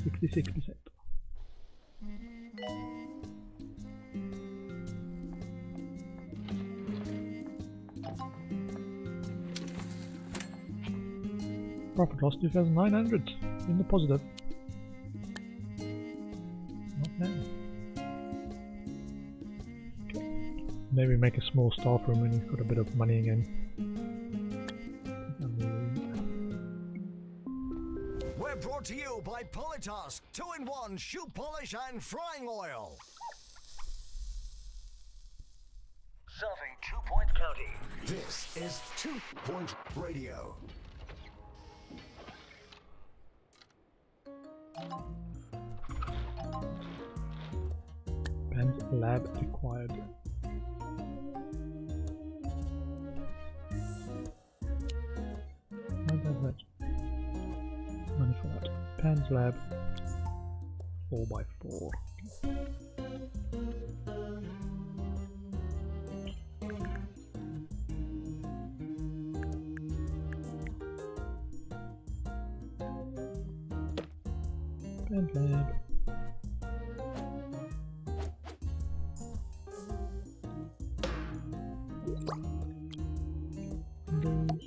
66%. Profit loss 2,900 in the positive. Not bad. Okay. Maybe make a small staff room when you've got a bit of money again. We're brought to you by Politask 2-in-1 shoe polish and frying oil. Serving 2 Point County. This is 2 Point Radio. Ben's lab required. How does that? Money for that. Pan's lab 4x4. Pan lab. Windows.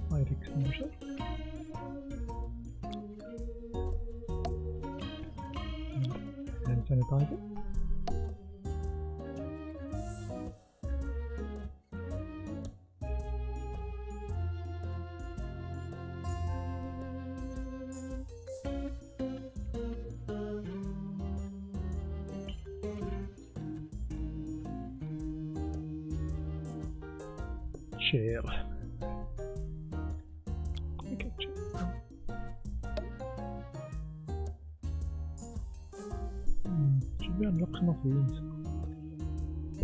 Fire extinguisher. And hand sanitizer. Chair. Okay, chair. Should we unlock some of these?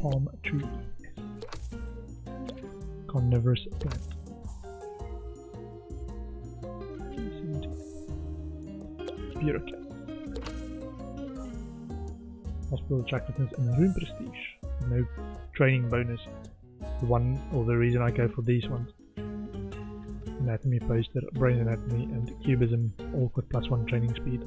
Palm tree. Carnivorous plant. Bureaucrat. Hospital attractiveness and room prestige. No training bonus. The one or the reason I go for these ones. Anatomy poster, brain anatomy and cubism all got +1 training speed.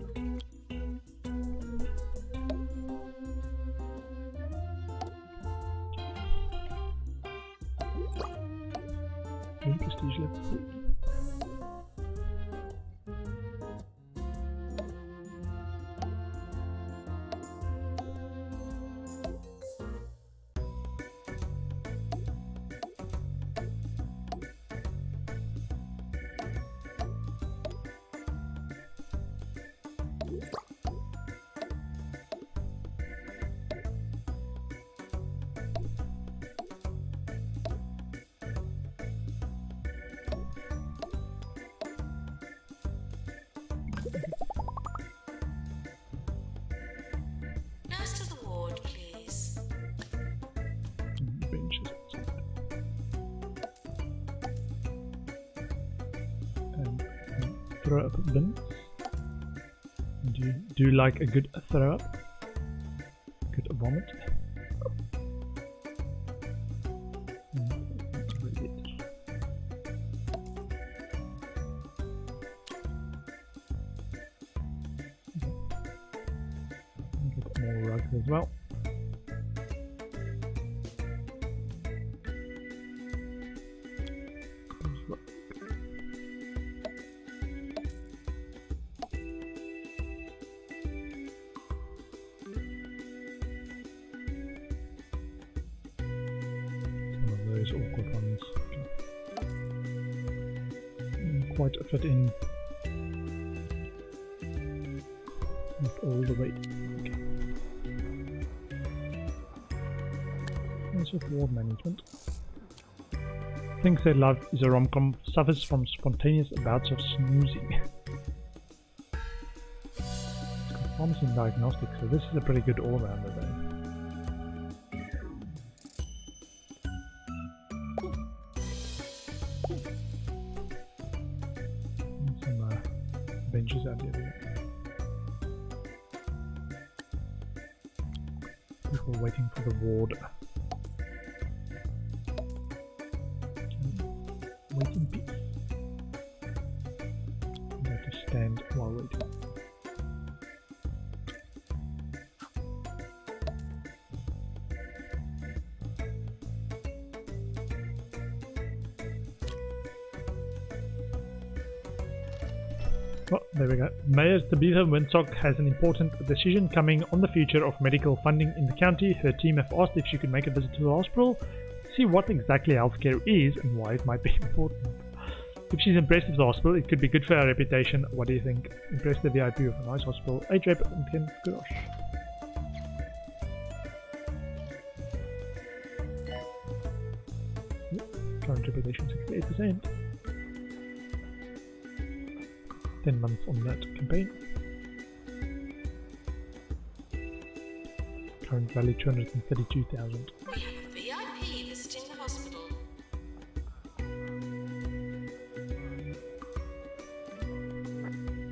Room prestige level 3. Nurse to the ward, please. Benches outside. And throw up bins. Do you like a good throw up? Good vomit? That's really it. Get more rugs as well. Some of those awkward ones can quite fit in with all the weight. Of ward management. Things they love is a rom-com suffers from spontaneous bouts of snoozing. It's got promising diagnostics, so this is a pretty good all-rounder though. And some benches out here. People waiting for the ward. Wait in peace. I'm going to stand while waiting. Oh, there we go. Mayor Tabitha Winsock has an important decision coming on the future of medical funding in the county. Her team have asked if she could make a visit to the hospital, see what exactly healthcare is and why it might be important. If she's impressed with the hospital, it could be good for her reputation. What do you think? Impress the VIP of a nice hospital. Age rep and 10 kudos. Current reputation 68%. 10 months on that campaign. Current value 232,000. We have a VIP visiting the hospital.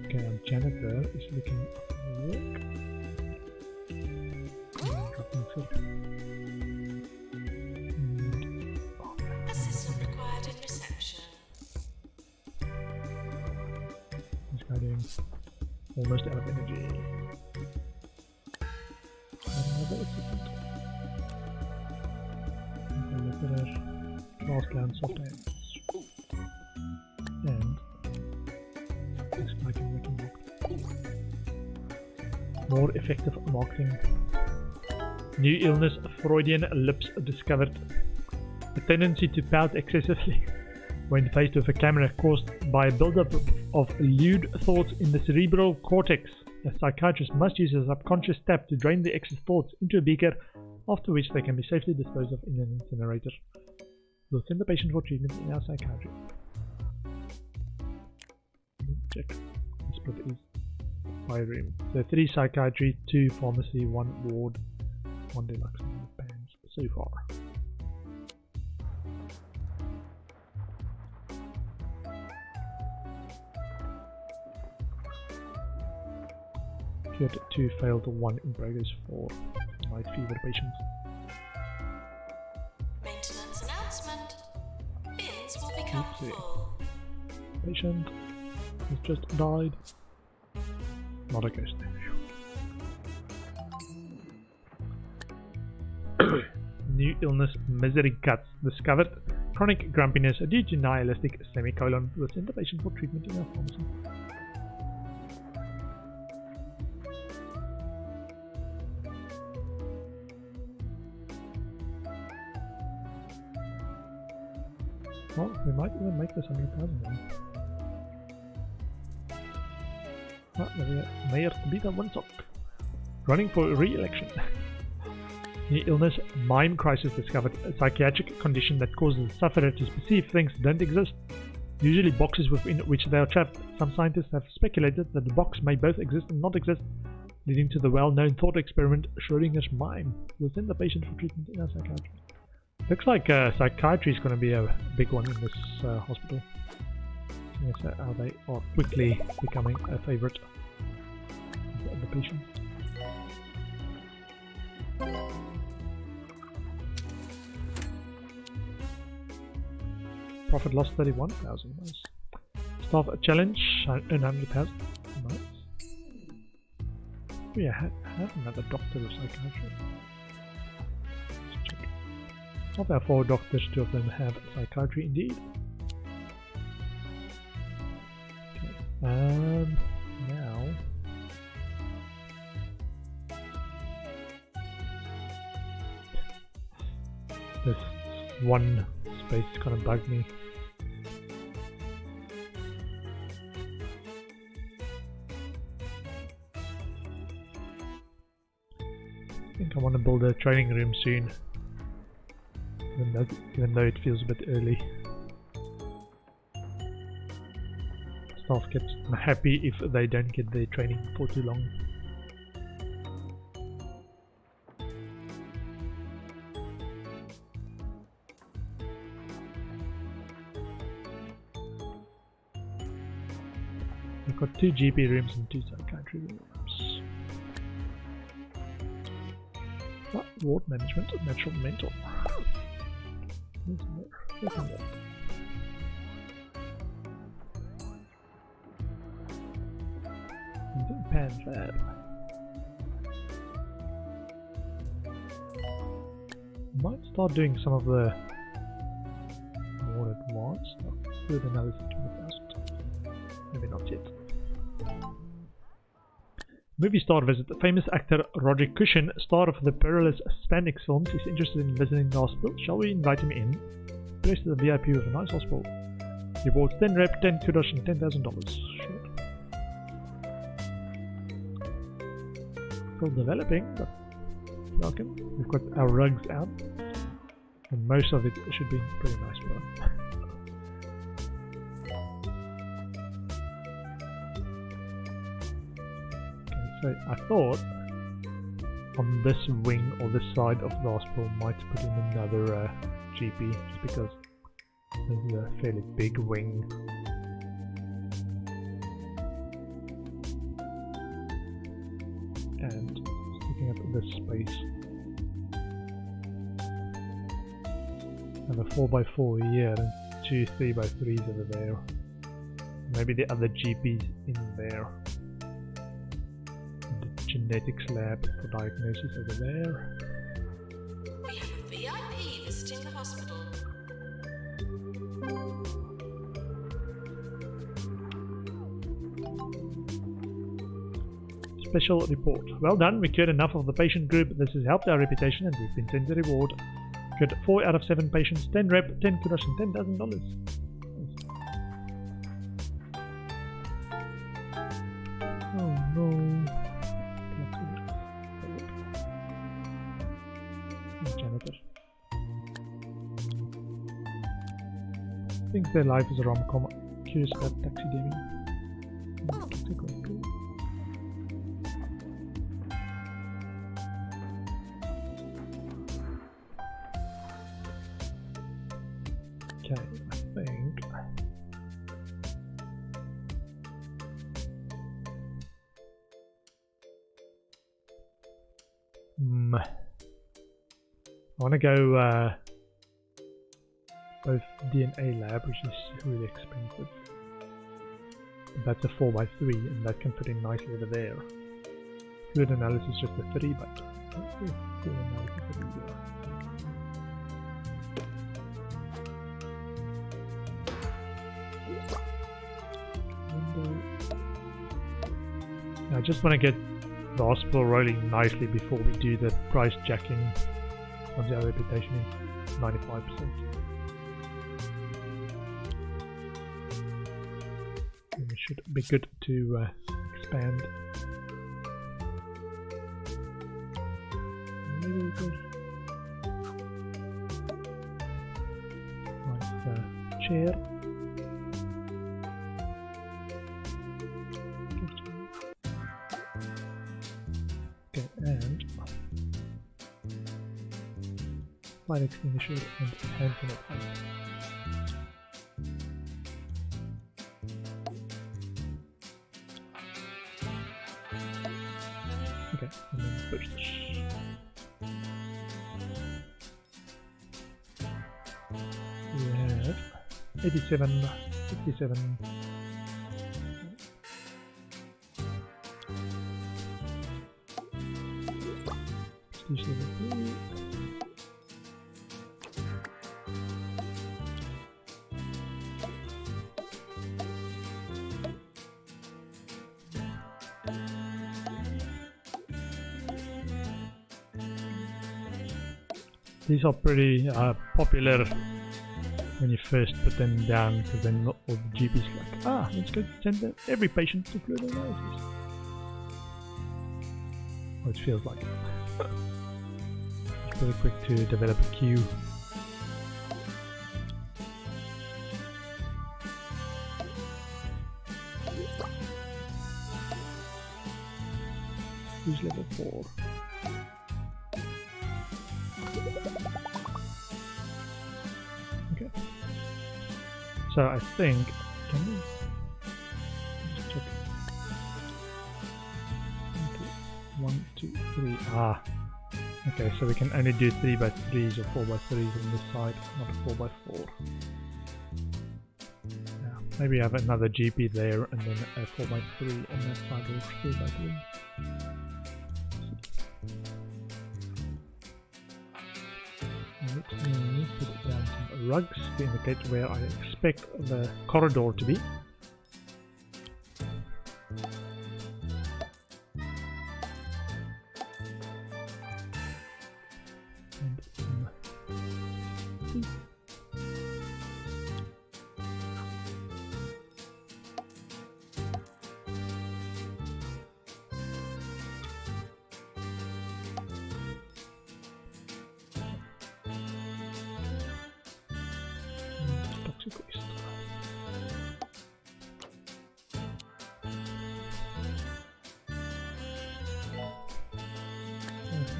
Okay, our janitor is looking for work. Assistant required in reception. This guy doing almost out of energy. Another assistant. Class clown soft hands. And this guy can make him more effective marketing. New illness, Freudian lips discovered. A tendency to pout excessively when faced with a camera caused by a buildup of lewd thoughts in the cerebral cortex. A psychiatrist must use a subconscious tap to drain the excess thoughts into a beaker, after which they can be safely disposed of in an incinerator. We'll send the patient for treatment in our psychiatry. Check. The split is 5 room. So 3 psychiatry, 2 pharmacy, 1 ward, 1 deluxe bands so far. Cured 2 failed, 1 in progress for night fever patients. Maintenance announcement. Bins will become full. Patient has just died. Not a ghost. New illness, misery guts discovered. Chronic grumpiness due to nihilistic semicolon. We'll send the patient for treatment in our pharmacy. Well, we might even make this 100,000 then. Ah, there we go. Mayor Tabitha Winsock. Running for re-election. New illness, mime crisis discovered. A psychiatric condition that causes the sufferer to perceive things that don't exist. Usually boxes within which they are trapped. Some scientists have speculated that the box may both exist and not exist, leading to the well-known thought experiment Schrodinger's mime. We'll send the patient for treatment in our psychiatry. Looks like psychiatry is going to be a big one in this hospital. Yes, how they are quickly becoming a favorite of the patients. Profit loss 31,000. Nice. Staff challenge earn 100,000. Nice. We have another doctor of psychiatry. Of our 4 doctors, 2 of them have psychiatry indeed. Okay. Now this one space kind of bugged me. I think I want to build a training room soon. Even though it feels a bit early. Staff get happy if they don't get their training for too long. We've got 2 GP rooms and 2 psychiatry rooms. Ward management, natural mental. Where's Pelican Wharf? Pan Lab. Might start doing some of the more advanced stuff. Fluid analysis 20,000. Maybe not yet. Movie star visit. Famous actor Roger Cushion, star of the perilous Spandex films, is interested in visiting the hospital. Shall we invite him in? Press the VIP with a nice hospital. Rewards 10 rep, 10 kudos, and $10,000. Sure. Still developing, but welcome. We've got our rugs out, and most of it should be pretty nice for them. So I thought on this wing or this side of the hospital might put in another GP, just because this is a fairly big wing. And just looking at this space, and a 4x4 here and 2 3x3s over there. Maybe the other GPs in there. Genetics lab for diagnosis over there. We have a VIP visiting the hospital. Special report. Well done, we cured enough of the patient group. This has helped our reputation and we've been sent a reward. Cured 4 out of 7 patients, 10 rep, 10 kudos, and $10,000. Oh no. Janitor. Thinks their life is a rom-com. Curious about taxidermy. Okay, I think I want to go both DNA lab, which is really expensive. That's a 4x3 and that can fit in nicely over there. Fluid analysis just a 3, but fluid analysis over there. I just want to get the hospital rolling nicely before we do the price jacking. Once our reputation is 95%. And it should be good to expand. Really good. Nice chair. Okay, and fire extinguisher and hand sanitizer. Okay, and then push this. We have 87, 57. Prestige level 3. These are pretty popular when you first put them down, because then not all the GPs like, let's go send every patient to fluid analysis. Oh, it feels like it. It's pretty quick to develop a queue. Who's level 4? Okay. So I think, can we just check? Okay. 1, 2, 3. Okay, so we can only do 3x3s or 4x3s on this side, not 4x4. Yeah, maybe have another GP there and then a 4x3 on that side or 3x3. Let me put down some rugs to indicate where I expect the corridor to be. Toxic waste.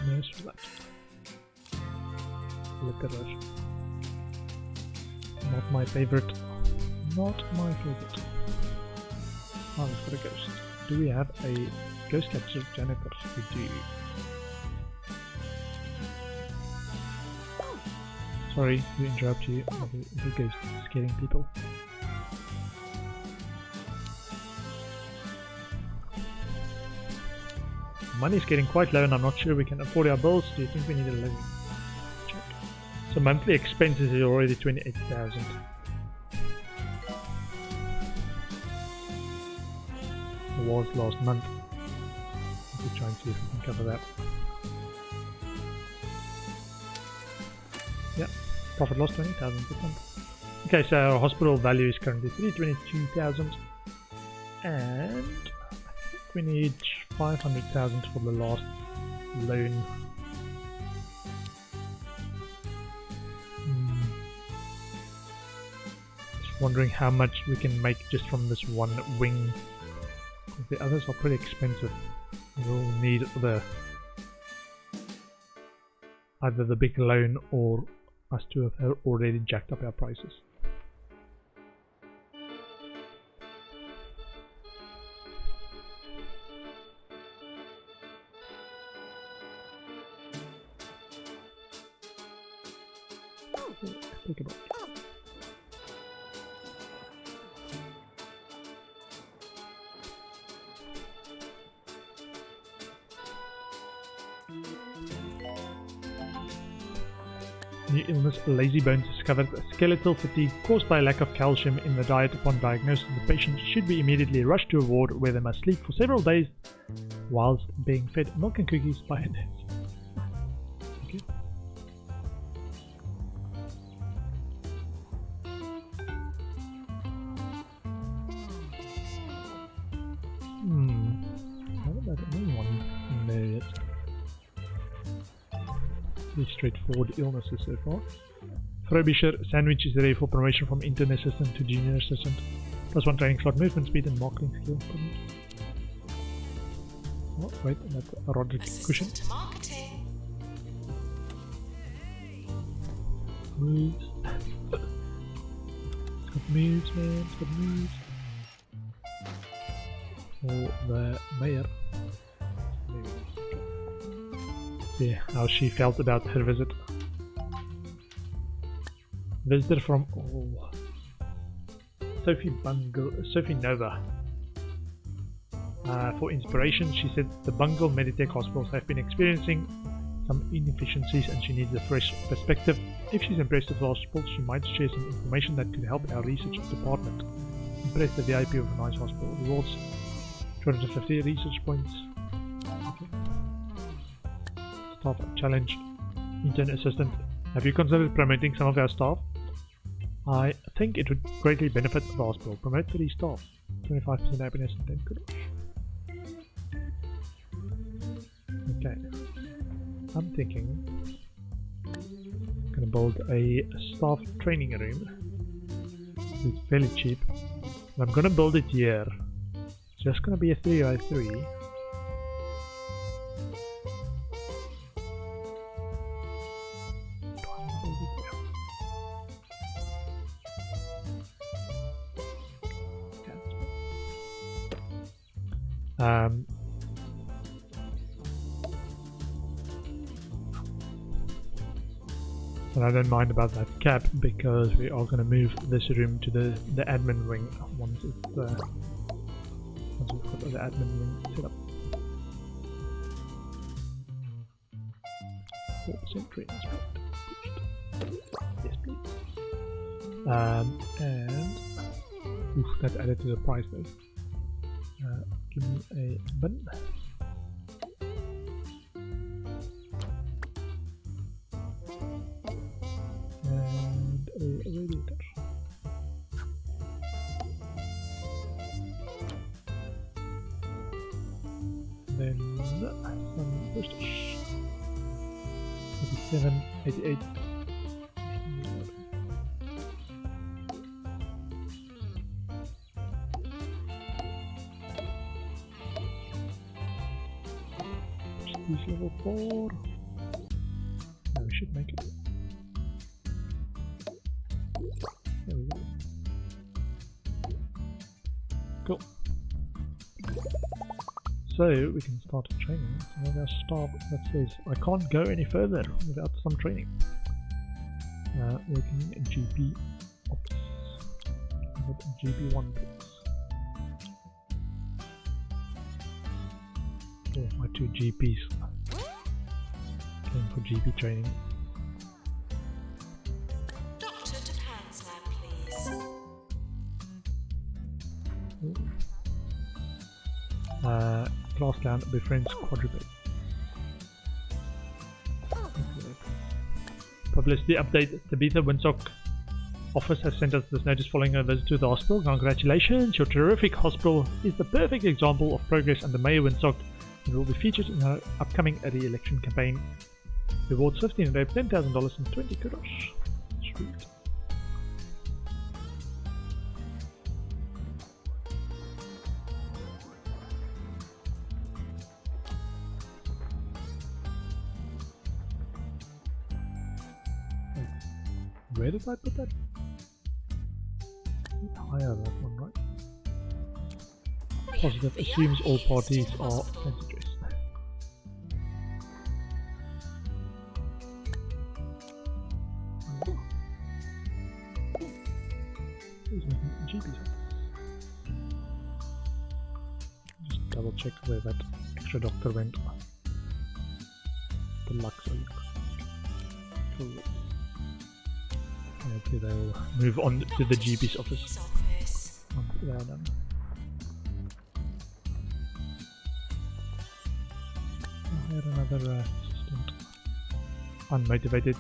Nice for that. Liquor. Not my favorite. Not my favorite. Oh, for a ghost. Do we have a ghost catcher janitor? We do. Sorry to interrupt you. The ghost is scaring people. Money's getting quite low and I'm not sure we can afford our bills. Do you think we need a living? Check. So monthly expenses is already 28,000. It was last month. We'll try and see if we can cover that. Yeah, profit loss 20,000 per month. Okay, so our hospital value is currently 322,000 and we need 500,000 for the last loan. Just wondering how much we can make just from this one wing. The others are pretty expensive. We'll need either the big loan or us to have already jacked up our prices. Think about it. New illness, lazy bones discovered skeletal fatigue caused by lack of calcium in the diet. Upon diagnosis, the patient should be immediately rushed to a ward where they must sleep for several days whilst being fed milk and cookies by a nurse. Okay. Not about anyone in there yet. Pretty straightforward illnesses so far. Frobisher sandwich is ready for promotion from intern assistant to junior assistant. +1 training slot, movement speed and marketing skill. Oh wait, that's a Roderick cushion. Assistant to marketing. Moves. It's got moves, man. It's got moves. For the mayor. See how she felt about her visit. Visitor from Sophie Nova. For inspiration, she said the Bungle Meditech hospitals have been experiencing some inefficiencies and she needs a fresh perspective. If she's impressed with the hospital, she might share some information that could help our research department. Impress the VIP of a nice hospital. Rewards 250 research points. Okay. Staff challenge. Intern assistant. Have you considered promoting some of our staff? I think it would greatly benefit the hospital. Promote 3 staff. 25% happiness and 10 kudos. Okay. I'm thinking I'm gonna build a staff training room. It's fairly cheap. And I'm gonna build it here. It's just gonna be a 3x3. And I don't mind about that cap because we are going to move this room to the admin wing once we've got the admin wing set up. 4% training spot. Yes, please. And oof, that's added to the price though. Give me a bin. And a radiator. Then some posters. 87, 88. Prestige level 4. Now we should make it. There we go. Cool. So we can start training. So we have our start that says I can't go any further without some training. Working in GP ops. With GP1 please. Oh, my 2 GPs. Going for GP training. Doctor to Pan's lab, please. Class clan befriends quadruped. Publicity update. Tabitha Winsock office has sent us this notice following a visit to the hospital. Congratulations, your terrific hospital is the perfect example of progress under Mayor Winsock and will be featured in her upcoming re-election campaign. Rewards 15 and $10,000 and 20 kudos. Sweet. Where did I put that? Higher that one, right? Positive assumes all parties are sensitive. Who's making GPs? Just double check where that extra doctor went. The Lux Oak. Cool. Hopefully they'll move on to the GP's office. Once they are done. I had another assistant. Unmotivated,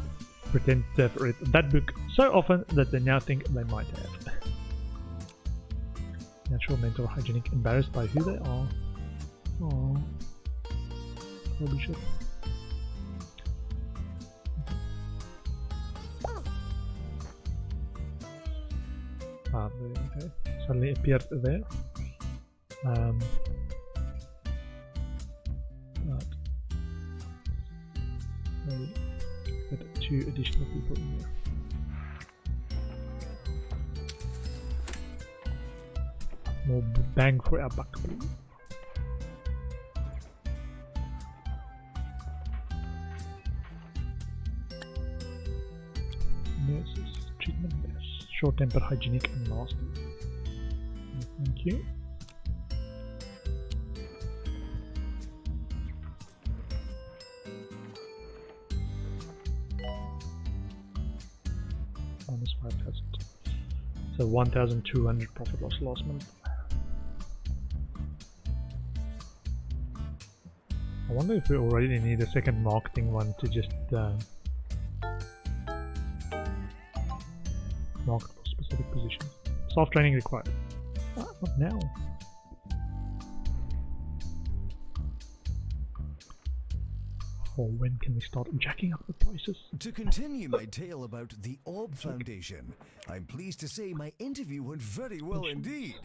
pretend to have read that book so often that they now think they might have. Natural, mental, hygienic, embarrassed by who they are. Oh, probably should. Okay. Suddenly appeared there. But maybe get 2 additional people in there. More bang for our buck, please. Nurses, treatment nurse. Short tempered, hygienic, and nasty. Thank you. Minus 5,000. So 1,200 profit loss last month. I wonder if we already need a second marketing one to just market for specific positions. Staff training required. Not now. Or when can we start jacking up the prices? To continue my tale about the Orb Foundation, I'm pleased to say my interview went very well indeed.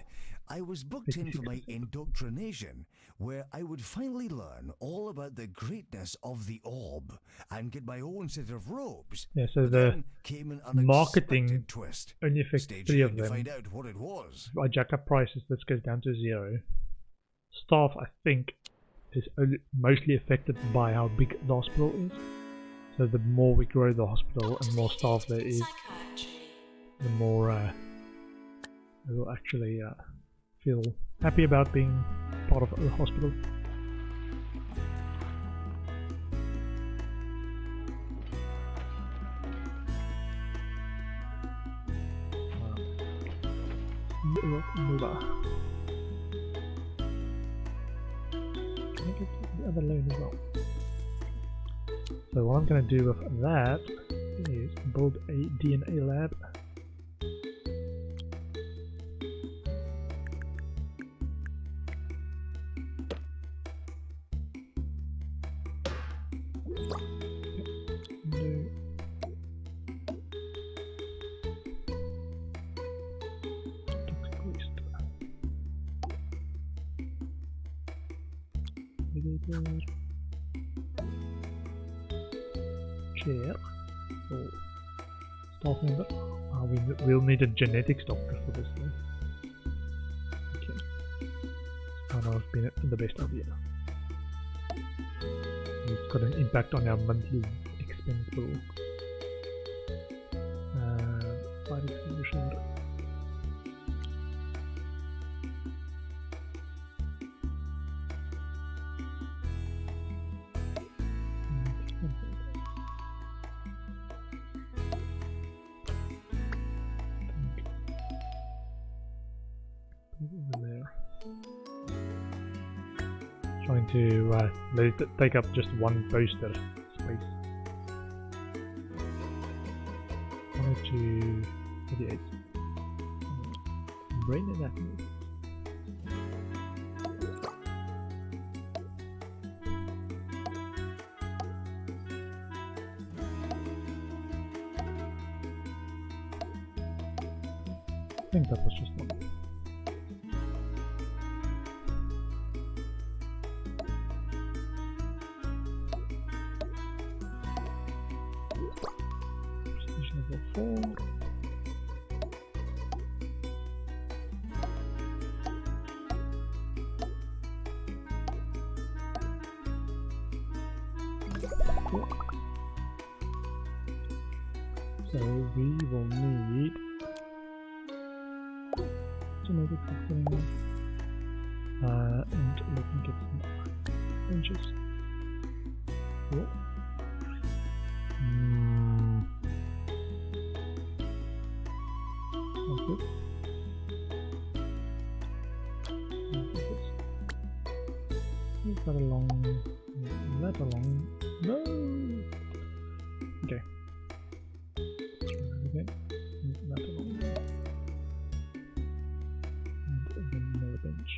I was booked in for my indoctrination, where I would finally learn all about the greatness of the Orb and get my own set of robes. Yeah, so But the then came an marketing unexpected twist. only affects Stay 3 of tuned to them. find out what it was. If I jack up prices, this goes down to 0. Staff, I think, is only mostly affected by how big the hospital is. So the more we grow the hospital and more staff there is, Psychiatry. the more we will actually feel happy about being part of the hospital. Move on. Can I get the other loan as well? So what I'm going to do with that is build a DNA lab. Chair or staff member. We'll need a genetics doctor for this thing. Okay. Might not have been the best idea. It's got an impact on our monthly expense bill. Fire extinguisher. Over there. Trying to let it take up just one poster space. 102.38. Brain anatomy. I think that was just one. Prestige level 4. So we will need genetic testing, and let me get some benches. Cool. Sounds good. Move that along. Move that along. No! Okay. Okay. Move that along. And then another bench.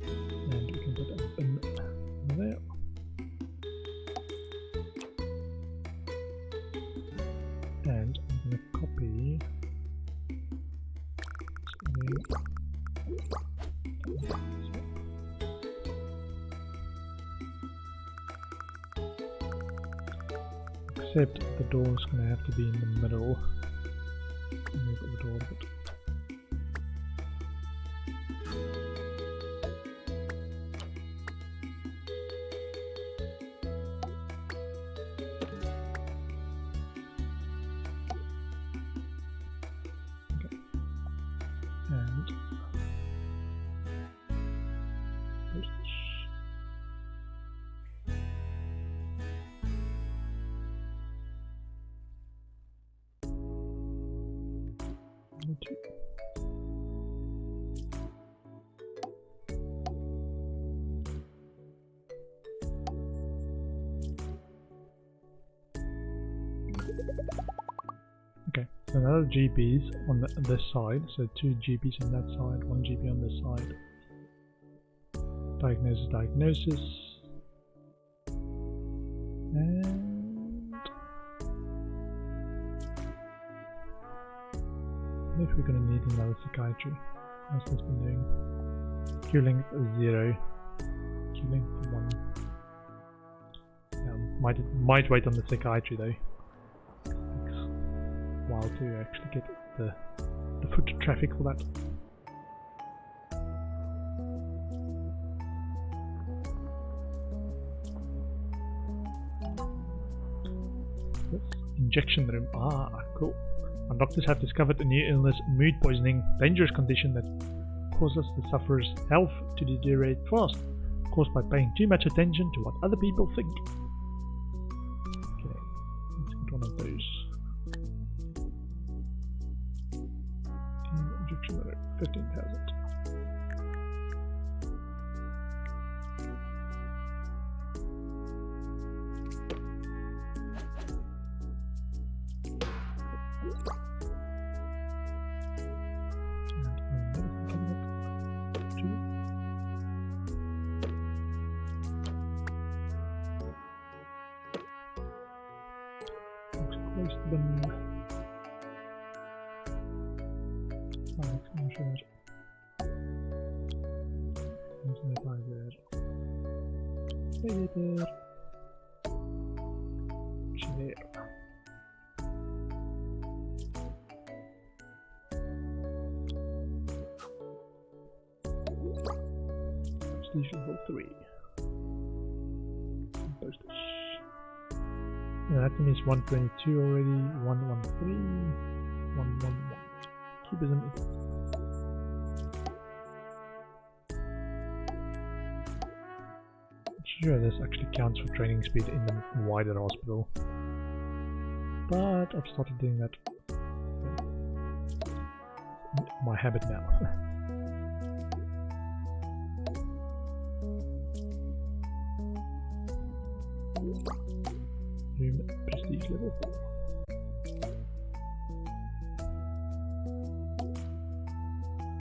And we can put a bin over there. And I'm going to copy except the door is going to have to be in the middle. Move the door a bit. Okay. And postage. Okay, so now the GPs on this side, so 2 GPs on that side, 1 GP on this side. Diagnosis. And if we're going to need another psychiatry. What's this been doing? Q length 0. Q length 1. Might wait on the psychiatry though. Takes a while to actually get the foot traffic for that. This injection room. Ah, cool. Our doctors have discovered a new illness, mood poisoning, dangerous condition that causes the sufferer's health to deteriorate fast, caused by paying too much attention to what other people think. Okay, let's get one of those. Injection room, 15,000. Prestige level 3. Posters. Anatomy is 122 already. 113. 111. Cubism is. Sure, this actually counts for training speed in the wider hospital, but I've started doing that. My habit now. Room prestige level 4.